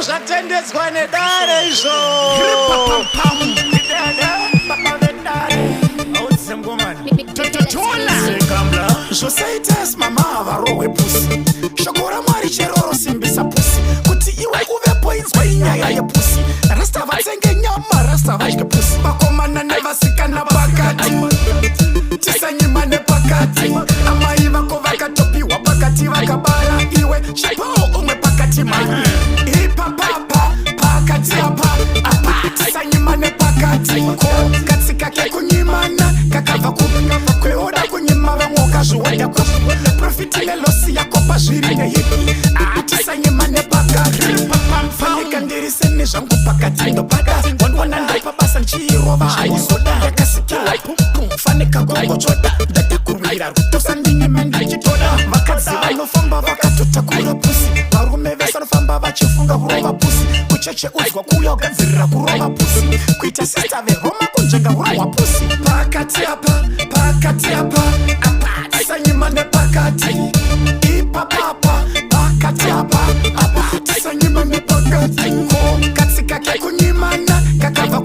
uzvatendedzwa nedare izvo. Zvosaitas mama varohwe pusi. Shoko raMwari cheroro simbisa pusi. Kuti iwe uvepo inzwa inyaya yepusi. Rasta vatsenge nyama, rasta vadye pusi. Vakomana nevasikana pakati, tisanyima nepakati. Amai vako vakatopiwa pakati vakabara iwe chipo umwe pakati mani. Ipapapa pakati apa apa tisanyima nepakati. Ko katsika kekunyimana kakava kweoda kunyima vamwoka zviwanda profiti nelosi yakopa zviri nehipi atisanyima nepakati. Fanika ndirise nezvangu pakati ndopaka wandwana ndopabasa nchirova haizoda yakasikila pupu fanika gongochoda ndatakurwira rutosa ndinyime ndichitoda. Vakadzi vanofamba vakatotakura pusi, varume vese vanofamba vachifunga kurova pusi. Kucheche udzwa kuuya ugadzirira kurova pusi, kuita sista veroma kunjenga kurova pusi. Pakati apa apa tisanyima nepakati. Ipapapa pakati apa apa tisanyima nepakati. Ko katsika kekunyimana kakava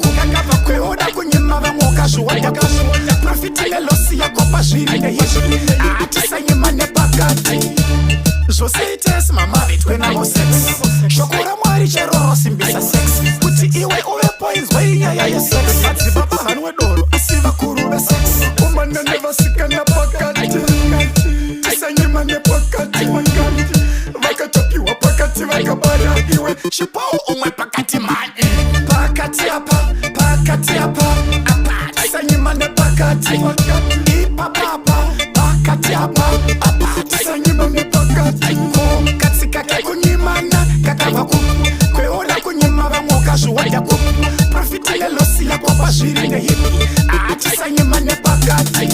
kweoda kunyima vamwoka zviwanda profiti nelosi yakopa zviri nehipi atisanyima nepakati. Zvosaitas mama vetwenavo sex. Shoko raMwari cheroro simbisa sex. Kuti iwe uvepo inzwa inyaya yesex. Madzibaba vanwe doro asi vakuru vesex. Komana nevasikana pakati, tisanyima nepakati. Vakatopiwa pakati vakabara iwe chipo umwe pakati mani. Pakati apa apa tisanyima nepakati. Ipapapa pakati apa apa tisanyima nepakati. Ko katsika kekunyimana kakava kweoda kunyima vamwoka zviwanda profiti nelosi yakopa zviri nehipi atisanyima nepakati.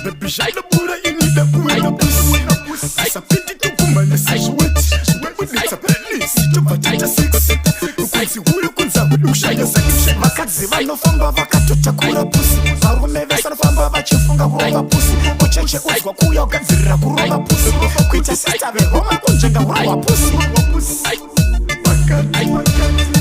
Baby zvainobura inida kuwena pusi, asapindi tugumane sezviweti zviwebuditsa penisi tobva taita 6 kunzi huri kunza kudushaya 6. Vakadzi vanofamba vakatotakura pusi, varume vese vanofamba vachifunga kurova pusi. Kucheche udzwa kuuya ugadzirira kurova pusi, kuita sista veroma kunjenga kurova pusi. Pakati